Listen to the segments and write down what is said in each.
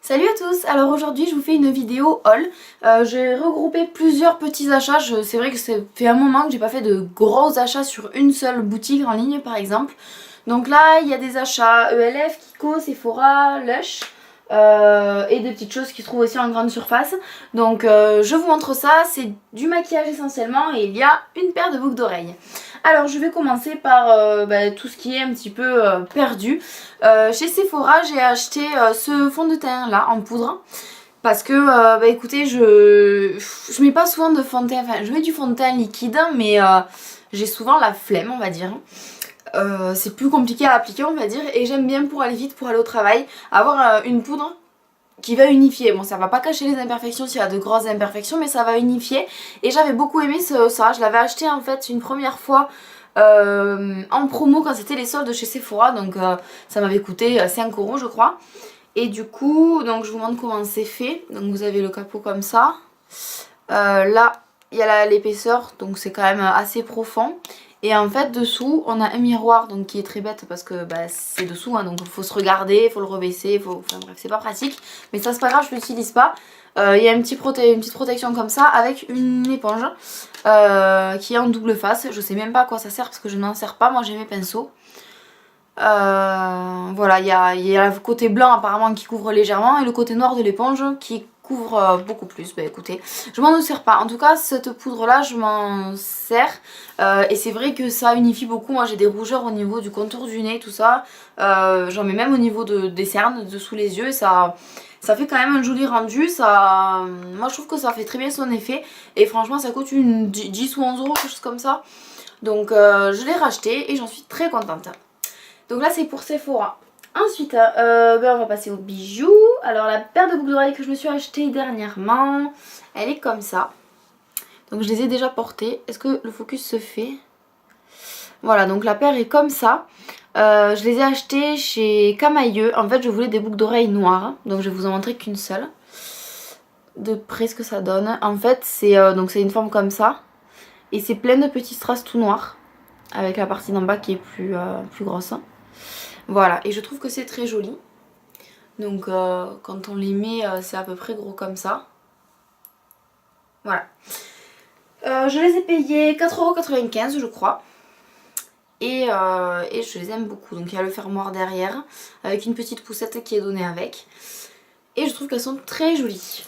Salut à tous, alors aujourd'hui je vous fais une vidéo haul. J'ai regroupé plusieurs petits achats, c'est vrai que ça fait un moment que j'ai pas fait de gros achats sur une seule boutique en ligne par exemple. Donc là il y a des achats ELF, Kiko, Sephora, Lush et des petites choses qui se trouvent aussi en grande surface. Donc je vous montre ça, c'est du maquillage essentiellement et il y a une paire de boucles d'oreilles. Alors je vais commencer par tout ce qui est un petit peu perdu. Chez Sephora j'ai acheté ce fond de teint là en poudre. Parce que écoutez je mets pas souvent de fond de teint, enfin je mets du fond de teint liquide mais j'ai souvent la flemme on va dire. C'est plus compliqué à appliquer on va dire et j'aime bien pour aller vite, pour aller au travail, avoir une poudre qui va unifier. Bon ça va pas cacher les imperfections s'il y a de grosses imperfections mais ça va unifier et j'avais beaucoup aimé ça. Je l'avais acheté en fait une première fois en promo quand c'était les soldes chez Sephora donc ça m'avait coûté 5 € je crois. Et du coup donc je vous montre comment c'est fait. Donc vous avez le capot comme ça. Là il y a l'épaisseur donc c'est quand même assez profond. Et en fait dessous on a un miroir donc qui est très bête parce que c'est dessous hein, donc il faut se regarder, il faut le rebaisser, enfin bref c'est pas pratique. Mais ça c'est pas grave, je l'utilise pas. Il y a une petite protection comme ça avec une éponge qui est en double face. Je sais même pas à quoi ça sert parce que je n'en sers pas, moi j'ai mes pinceaux. Voilà, il y a le côté blanc apparemment qui couvre légèrement et le côté noir de l'éponge qui couvre beaucoup plus. Bah écoutez, je m'en sers pas. En tout cas, cette poudre là, je m'en sers et c'est vrai que ça unifie beaucoup. Moi j'ai des rougeurs au niveau du contour du nez, tout ça. J'en mets même au niveau des cernes, dessous les yeux et ça fait quand même un joli rendu. Moi je trouve que ça fait très bien son effet et franchement ça coûte 10 ou 11 €, quelque chose comme ça. Donc je l'ai racheté et j'en suis très contente. Donc là c'est pour Sephora. Ensuite on va passer aux bijoux. Alors la paire de boucles d'oreilles que je me suis achetée dernièrement, elle est comme ça. Donc je les ai déjà portées. Est-ce que le focus se fait? Voilà, donc la paire est comme ça. Je les ai achetées chez Camailleux. En fait je voulais des boucles d'oreilles noires. Donc je vais vous en montrer qu'une seule. De près ce que ça donne. En fait c'est une forme comme ça. Et c'est plein de petits strass tout noirs. Avec la partie d'en bas qui est plus grosse. Voilà, et je trouve que c'est très joli. Donc quand on les met, c'est à peu près gros comme ça. Voilà. Je les ai payés 4,95 € je crois. Et je les aime beaucoup. Donc il y a le fermoir derrière, avec une petite poussette qui est donnée avec. Et je trouve qu'elles sont très jolies.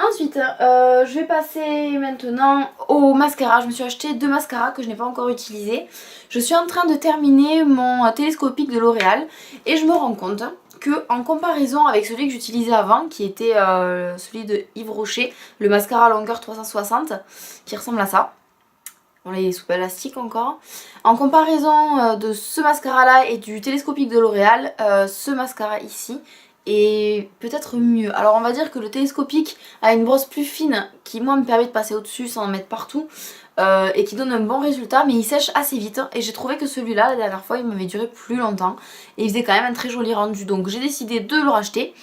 Ensuite, je vais passer maintenant au mascara. Je me suis acheté 2 mascaras que je n'ai pas encore utilisés. Je suis en train de terminer mon télescopique de L'Oréal et je me rends compte que en comparaison avec celui que j'utilisais avant, qui était celui de Yves Rocher, le mascara longueur 360, qui ressemble à ça. Bon là il est sous élastique encore. En comparaison de ce mascara là et du télescopique de L'Oréal, ce mascara ici est peut-être mieux. Alors on va dire que le télescopique a une brosse plus fine qui moi me permet de passer au dessus sans en mettre partout et qui donne un bon résultat, mais il sèche assez vite et j'ai trouvé que celui-là la dernière fois il m'avait duré plus longtemps et il faisait quand même un très joli rendu, donc j'ai décidé de le racheter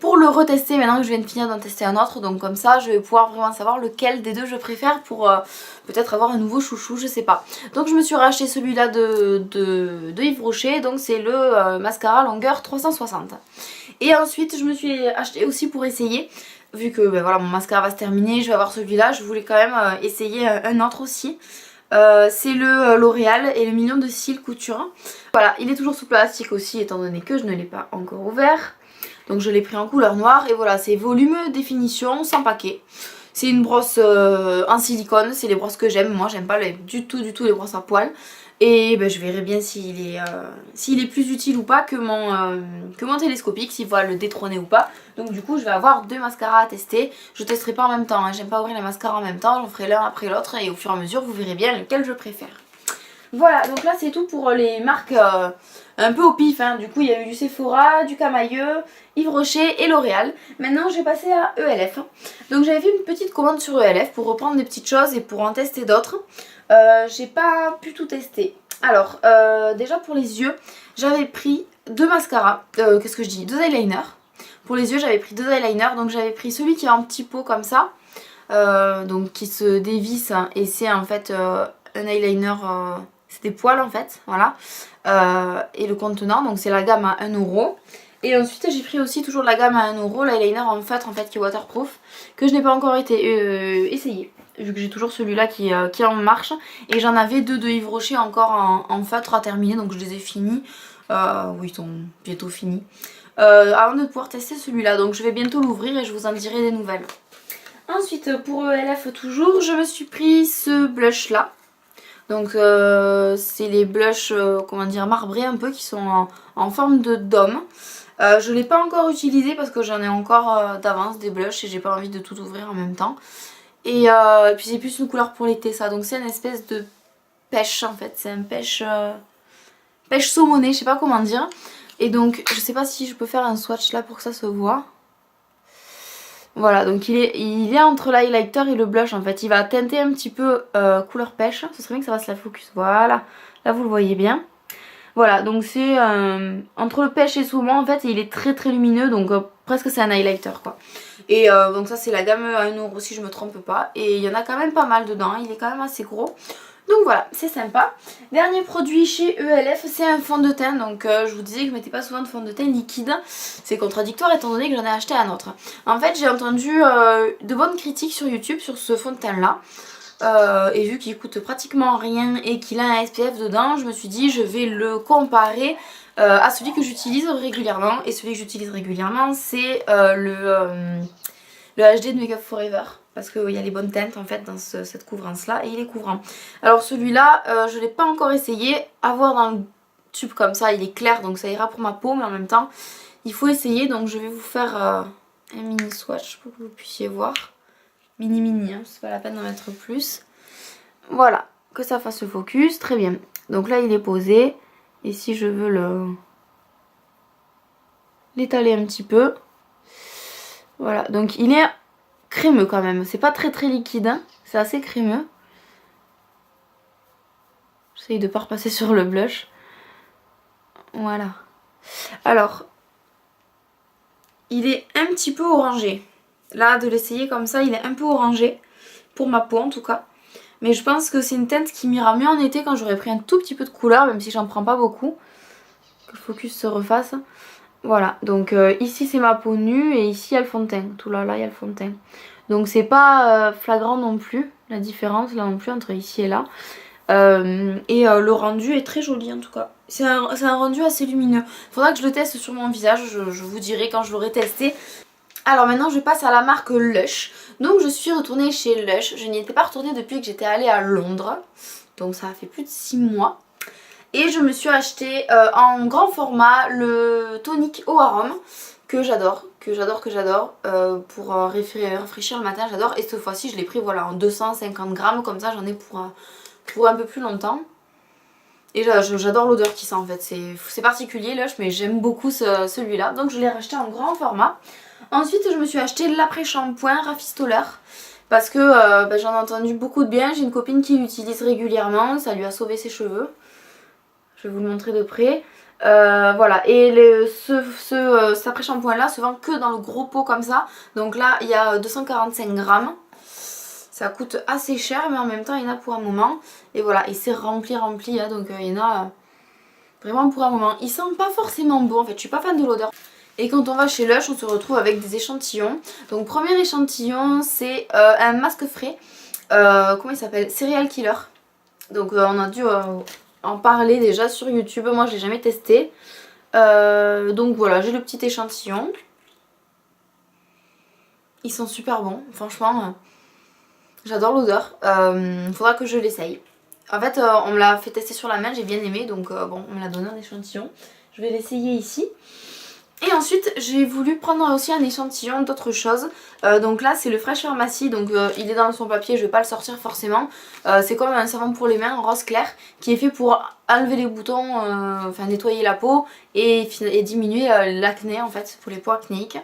pour le retester maintenant que je viens de finir d'en tester un autre. Donc comme ça je vais pouvoir vraiment savoir lequel des deux je préfère pour peut-être avoir un nouveau chouchou, je sais pas. Donc je me suis racheté celui-là de Yves Rocher, donc c'est le mascara longueur 360. Et ensuite je me suis acheté aussi pour essayer, vu que voilà, mon mascara va se terminer, je vais avoir celui-là, je voulais quand même essayer un autre aussi. C'est le L'Oréal et le million de cils couture. Voilà, il est toujours sous plastique aussi étant donné que je ne l'ai pas encore ouvert. Donc je l'ai pris en couleur noire et voilà, c'est volume, définition, sans paquet. C'est une brosse en silicone, c'est les brosses que j'aime. Moi j'aime pas du tout les brosses à poils. Et je verrai bien s'il est plus utile ou pas que mon télescopique, s'il va le détrôner ou pas. Donc du coup je vais avoir 2 mascaras à tester. Je testerai pas en même temps, hein. J'aime pas ouvrir les mascaras en même temps, j'en ferai l'un après l'autre et au fur et à mesure vous verrez bien lequel je préfère. Voilà, donc là c'est tout pour les marques un peu au pif, hein. Du coup il y a eu du Sephora, du Camailleux, Yves Rocher et L'Oréal. Maintenant je vais passer à ELF. Donc j'avais fait une petite commande sur ELF pour reprendre des petites choses et pour en tester d'autres. J'ai pas pu tout tester. Alors déjà pour les yeux, j'avais pris 2 mascaras, qu'est-ce que je dis, 2 eyeliners. Pour les yeux j'avais pris 2 eyeliners, donc j'avais pris celui qui est en petit pot comme ça, donc qui se dévisse et c'est en fait un eyeliner... c'est des poils en fait, voilà. Et le contenant, donc c'est la gamme à 1 €. Et ensuite j'ai pris aussi toujours de la gamme à 1€, l'eyeliner en feutre en fait qui est waterproof, que je n'ai pas encore essayé. Vu que j'ai toujours celui-là qui est en marche. Et j'en avais deux de Yves Rocher encore en feutre à terminer, donc je les ai finis. Oui, ils sont bientôt finis. Avant de pouvoir tester celui-là, donc je vais bientôt l'ouvrir et je vous en dirai des nouvelles. Ensuite pour ELF toujours, je me suis pris ce blush là. Donc c'est les blushs, comment dire, marbrés un peu, qui sont en forme de dôme. Je ne l'ai pas encore utilisé parce que j'en ai encore d'avance des blushs et j'ai pas envie de tout ouvrir en même temps. Et puis c'est plus une couleur pour l'été ça, donc c'est une espèce de pêche en fait, c'est un pêche saumonné, je sais pas comment dire. Et donc je sais pas si je peux faire un swatch là pour que ça se voit. Voilà, donc il est entre l'highlighter et le blush en fait. Il va teinter un petit peu couleur pêche. Ce serait bien que ça fasse la focus. Voilà, là vous le voyez bien. Voilà, donc c'est entre le pêche et saumon en fait. Et il est très très lumineux, donc presque c'est un highlighter quoi. Et donc ça c'est la gamme à 1€ si je me trompe pas. Et il y en a quand même pas mal dedans, il est quand même assez gros. Donc voilà, c'est sympa. Dernier produit chez ELF, c'est un fond de teint. Donc je vous disais que je mettais pas souvent de fond de teint liquide. C'est contradictoire étant donné que j'en ai acheté un autre. En fait, j'ai entendu de bonnes critiques sur YouTube sur ce fond de teint là. Et vu qu'il coûte pratiquement rien et qu'il a un SPF dedans, je me suis dit je vais le comparer à celui que j'utilise régulièrement. Et celui que j'utilise régulièrement, c'est le HD de Make Up Forever. Parce qu'il y a les bonnes teintes en fait dans cette couvrance là et il est couvrant. Alors celui-là je ne l'ai pas encore essayé. À voir dans le tube comme ça, il est clair donc ça ira pour ma peau. Mais en même temps il faut essayer, donc je vais vous faire un mini swatch pour que vous puissiez voir. Mini hein, c'est pas la peine d'en mettre plus. Voilà, que ça fasse le focus, très bien. Donc là il est posé. Et si je veux l'étaler un petit peu. Voilà, donc il est crémeux quand même, c'est pas très très liquide, hein. C'est assez crémeux. J'essaye de pas repasser sur le blush. Voilà. Alors, il est un petit peu orangé. Là, de l'essayer comme ça, il est un peu orangé. Pour ma peau en tout cas. Mais je pense que c'est une teinte qui m'ira mieux en été quand j'aurai pris un tout petit peu de couleur, même si j'en prends pas beaucoup. Que le focus se refasse. Voilà, donc ici c'est ma peau nue et ici il y a le fond de teint. Tout là, il y a le fond de teint. Donc c'est pas flagrant non plus, la différence là non plus entre ici et là. Le rendu est très joli en tout cas. C'est un rendu assez lumineux. Faudra que je le teste sur mon visage, je vous dirai quand je l'aurai testé. Alors maintenant je passe à la marque Lush. Donc je suis retournée chez Lush. Je n'y étais pas retournée depuis que j'étais allée à Londres. Donc ça a fait plus de 6 mois. Et je me suis acheté en grand format le tonique au arôme que j'adore, pour rafraîchir le matin, j'adore. Et cette fois-ci je l'ai pris voilà en 250 grammes, comme ça j'en ai pour un peu plus longtemps. Et j'adore l'odeur qui sent en fait, c'est particulier Lush mais j'aime beaucoup celui-là. Donc je l'ai racheté en grand format. Ensuite je me suis acheté l'après-shampoing rafistoleur. Parce que j'en ai entendu beaucoup de bien, j'ai une copine qui l'utilise régulièrement, ça lui a sauvé ses cheveux. Je vais vous le montrer de près. Voilà, et cet après-shampoing là se vend que dans le gros pot comme ça. Donc là il y a 245 grammes. Ça coûte assez cher mais en même temps il y en a pour un moment. Et voilà, et c'est rempli hein, donc il y en a vraiment pour un moment. Il sent pas forcément bon en fait, je suis pas fan de l'odeur. Et quand on va chez Lush on se retrouve avec des échantillons. Donc premier échantillon c'est un masque frais. Comment il s'appelle? Serial Killer. Donc on a dû en parler déjà sur YouTube, moi je l'ai jamais testé. Donc voilà, j'ai le petit échantillon. Ils sont super bons, franchement. J'adore l'odeur. Faudra que je l'essaye. En fait, on me l'a fait tester sur la main, j'ai bien aimé. Donc bon, on me l'a donné un échantillon. Je vais l'essayer ici. Et ensuite j'ai voulu prendre aussi un échantillon d'autres choses. Donc là c'est le Fresh Pharmacy, donc il est dans son papier, je vais pas le sortir forcément. C'est comme un savon pour les mains en rose clair qui est fait pour enlever les boutons, enfin nettoyer la peau et diminuer l'acné en fait, pour les peaux acnéiques.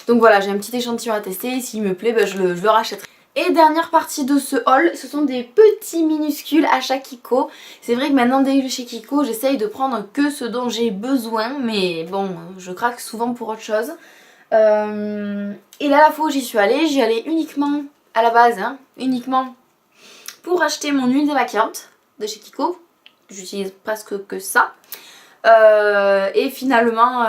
Donc voilà, j'ai un petit échantillon à tester et s'il me plaît je le rachèterai. Et dernière partie de ce haul, ce sont des petits minuscules achats Kiko. C'est vrai que maintenant dès que je suis chez Kiko, j'essaye de prendre que ce dont j'ai besoin. Mais bon, je craque souvent pour autre chose. Et là la fois où j'y suis allée uniquement à la base, hein, uniquement pour acheter mon huile démaquillante de chez Kiko. J'utilise presque que ça. Et finalement,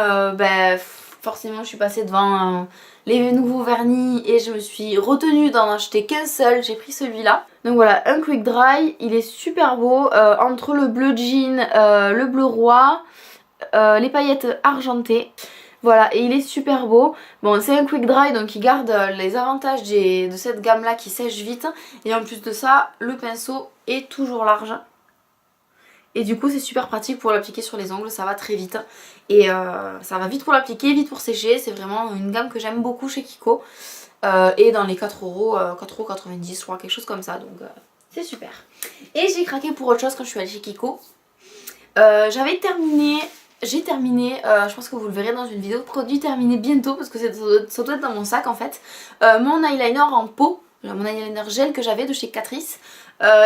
forcément je suis passée devant les nouveaux vernis et je me suis retenue d'en acheter qu'un seul, j'ai pris celui-là. Donc voilà, un quick dry, il est super beau, entre le bleu jean, le bleu roi, les paillettes argentées. Voilà, et il est super beau. Bon, c'est un quick dry, donc il garde les avantages de cette gamme là qui sèche vite. Et en plus de ça, le pinceau est toujours large. Et du coup c'est super pratique pour l'appliquer sur les ongles, ça va très vite. Et ça va vite pour l'appliquer, vite pour sécher. C'est vraiment une gamme que j'aime beaucoup chez Kiko. Et dans les 4€, 4,90€, je crois, quelque chose comme ça. Donc c'est super. Et j'ai craqué pour autre chose quand je suis allée chez Kiko. J'ai terminé, je pense que vous le verrez dans une vidéo de produit terminée bientôt parce que ça doit être dans mon sac en fait. Mon eyeliner en pot, mon eyeliner gel que j'avais de chez Catrice.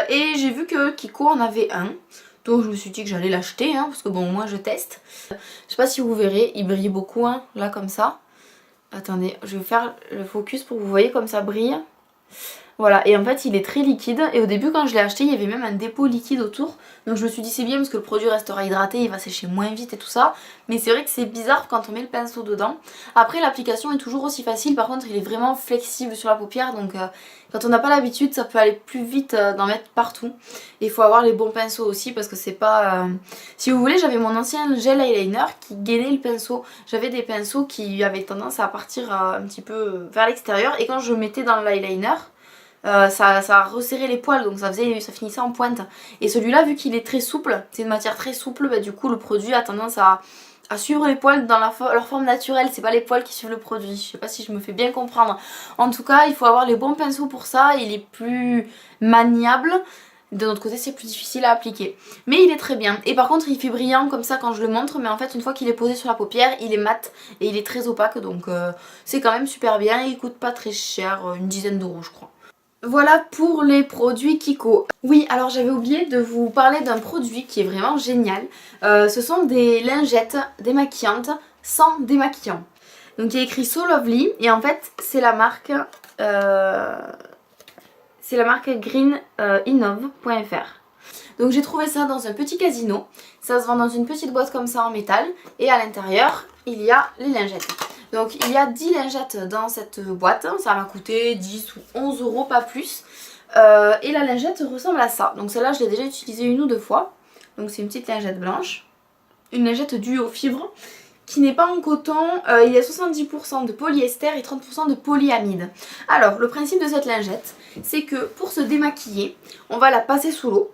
Et j'ai vu que Kiko en avait un. Donc je me suis dit que j'allais l'acheter hein, parce que bon moi je teste. Je sais pas si vous verrez, il brille beaucoup hein, là comme ça. Attendez, je vais faire le focus pour que vous voyez comme ça brille. Voilà, et en fait il est très liquide et au début quand je l'ai acheté il y avait même un dépôt liquide autour. Donc je me suis dit c'est bien parce que le produit restera hydraté, il va sécher moins vite et tout ça. Mais c'est vrai que c'est bizarre quand on met le pinceau dedans. Après l'application est toujours aussi facile, par contre il est vraiment flexible sur la paupière. Donc quand on n'a pas l'habitude ça peut aller plus vite d'en mettre partout. Et il faut avoir les bons pinceaux aussi parce que c'est pas... Si vous voulez j'avais mon ancien gel eyeliner qui gainait le pinceau. J'avais des pinceaux qui avaient tendance à partir un petit peu vers l'extérieur. Et quand je mettais dans l'eyeliner... ça resserrait les poils donc ça finissait en pointe. Et celui-là vu qu'il est très souple, c'est une matière très souple, bah, du coup le produit a tendance à suivre les poils dans leur forme naturelle, c'est pas les poils qui suivent le produit. Je sais pas si je me fais bien comprendre. En tout cas il faut avoir les bons pinceaux pour ça, il est plus maniable. De notre côté c'est plus difficile à appliquer. Mais il est très bien. Et par contre il fait brillant comme ça quand je le montre. Mais en fait une fois qu'il est posé sur la paupière il est mat et il est très opaque. Donc c'est quand même super bien. Il coûte pas très cher, une dizaine d'euros je crois. Voilà pour les produits Kiko. Oui, alors j'avais oublié de vous parler d'un produit qui est vraiment génial. Ce sont des lingettes démaquillantes sans démaquillant. Donc il y a écrit So Lovely et en fait c'est la marque greeninnov.fr. Donc j'ai trouvé ça dans un petit casino. Ça se vend dans une petite boîte comme ça en métal et à l'intérieur il y a les lingettes. Donc il y a 10 lingettes dans cette boîte, ça m'a coûté 10 ou 11 euros, pas plus. Et la lingette ressemble à ça. Donc celle-là je l'ai déjà utilisée une ou deux fois. Donc c'est une petite lingette blanche. Une lingette duo fibre qui n'est pas en coton. Il y a 70% de polyester et 30% de polyamide. Alors le principe de cette lingette c'est que pour se démaquiller on va la passer sous l'eau.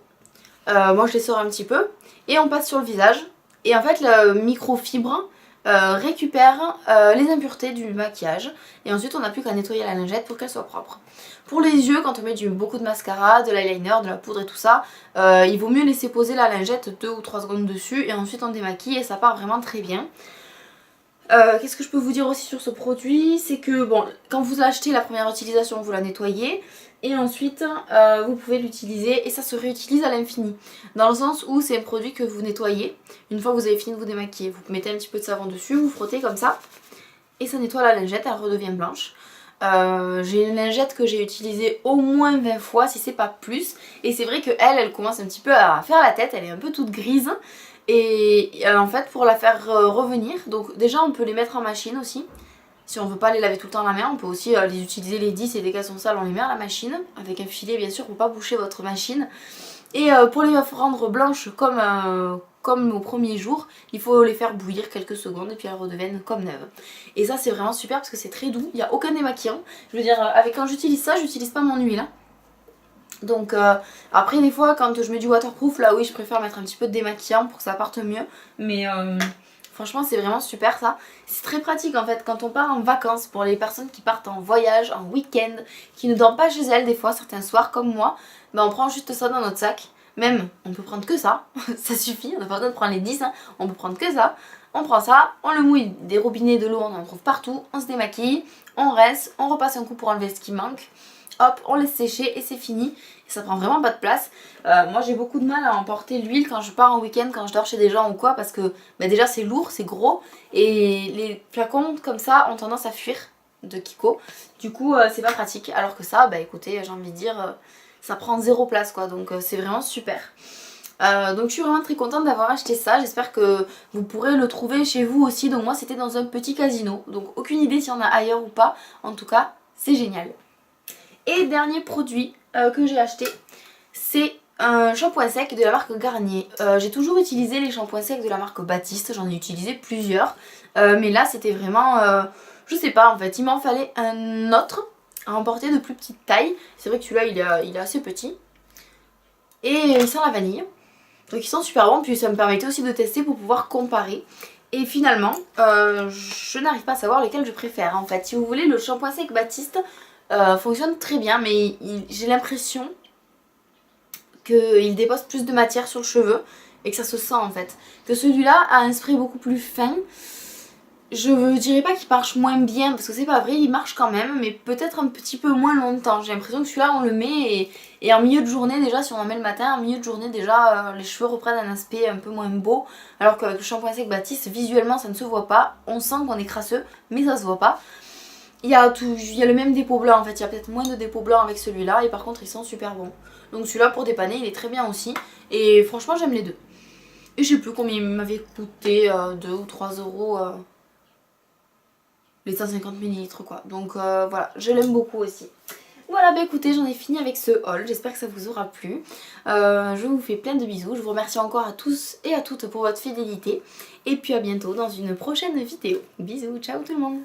Moi je les sors un petit peu et on passe sur le visage. Et en fait la microfibre récupère les impuretés du maquillage et ensuite on n'a plus qu'à nettoyer la lingette pour qu'elle soit propre. Pour les yeux, quand on met beaucoup de mascara, de l'eyeliner, de la poudre et tout ça, il vaut mieux laisser poser la lingette 2 ou 3 secondes dessus et ensuite on démaquille et ça part vraiment très bien. Qu'est-ce que je peux vous dire aussi sur ce produit? C'est que bon, quand vous l'achetez la première utilisation vous la nettoyez et ensuite vous pouvez l'utiliser et ça se réutilise à l'infini. Dans le sens où c'est un produit que vous nettoyez. Une fois que vous avez fini de vous démaquiller, vous mettez un petit peu de savon dessus, vous frottez comme ça et ça nettoie la lingette, elle redevient blanche. J'ai une lingette que j'ai utilisée au moins 20 fois si c'est pas plus et c'est vrai qu'elle commence un petit peu à faire la tête, elle est un peu toute grise. Et en fait pour la faire revenir, donc déjà on peut les mettre en machine aussi. Si on veut pas les laver tout le temps à la main, on peut aussi les utiliser les 10 et dès qu'elles sont sales on les met à la machine. Avec un filet bien sûr pour pas boucher votre machine. Et pour les rendre blanches comme au premier jour, il faut les faire bouillir quelques secondes et puis elles redeviennent comme neuves. Et ça c'est vraiment super parce que c'est très doux, il n'y a aucun démaquillant. Je veux dire, quand j'utilise ça, j'utilise pas mon huile. Donc après des fois quand je mets du waterproof là oui je préfère mettre un petit peu de démaquillant pour que ça parte mieux. Mais franchement c'est vraiment super ça. C'est très pratique en fait quand on part en vacances pour les personnes qui partent en voyage, en week-end, qui ne dorment pas chez elles des fois certains soirs comme moi. Ben on prend juste ça dans notre sac. Même on peut prendre que ça, ça suffit, on n'a pas besoin de prendre les 10 hein. On peut prendre que ça. On prend ça, on le mouille des robinets de l'eau, on en trouve partout, on se démaquille, on rince, on repasse un coup pour enlever ce qui manque. Hop, on laisse sécher et c'est fini. Et ça prend vraiment pas de place. Moi j'ai beaucoup de mal à emporter l'huile quand je pars en week-end, quand je dors chez des gens ou quoi. Parce que bah, déjà c'est lourd, c'est gros. Et les flacons comme ça ont tendance à fuir de Kiko. Du coup c'est pas pratique. Alors que ça, bah écoutez, j'ai envie de dire, ça prend zéro place quoi. Donc c'est vraiment super. Donc je suis vraiment très contente d'avoir acheté ça, j'espère que vous pourrez le trouver chez vous aussi. Donc moi c'était dans un petit casino, donc aucune idée s'il y en a ailleurs ou pas, en tout cas c'est génial. Et dernier produit que j'ai acheté, c'est un shampoing sec de la marque Garnier. J'ai toujours utilisé les shampoings secs de la marque Baptiste, j'en ai utilisé plusieurs. Mais là c'était vraiment, je sais pas en fait, il m'en fallait un autre à emporter de plus petite taille. C'est vrai que celui-là il est assez petit. Et il sent la vanille. Donc ils sont super bons, puis ça me permettait aussi de tester pour pouvoir comparer. Et finalement, je n'arrive pas à savoir lequel je préfère en fait. Si vous voulez, le shampoing sec Baptiste fonctionne très bien, mais j'ai l'impression qu'il dépose plus de matière sur le cheveu et que ça se sent en fait. Que celui-là a un spray beaucoup plus fin. Je dirais pas qu'il marche moins bien parce que c'est pas vrai, il marche quand même, mais peut-être un petit peu moins longtemps. J'ai l'impression que celui-là on le met et en milieu de journée déjà, si on en met le matin, en milieu de journée déjà les cheveux reprennent un aspect un peu moins beau. Alors qu'avec le shampoing sec Baptiste, visuellement ça ne se voit pas, on sent qu'on est crasseux, mais ça se voit pas. Il y a le même dépôt blanc en fait, il y a peut-être moins de dépôt blanc avec celui-là et par contre ils sont super bons. Donc celui-là pour dépanner il est très bien aussi et franchement j'aime les deux. Et je sais plus combien il m'avait coûté, 2 ou 3 euros les 150 ml quoi. Donc voilà, je l'aime beaucoup aussi. Voilà, bah écoutez, j'en ai fini avec ce haul, j'espère que ça vous aura plu. Je vous fais plein de bisous, je vous remercie encore à tous et à toutes pour votre fidélité. Et puis à bientôt dans une prochaine vidéo. Bisous, ciao tout le monde.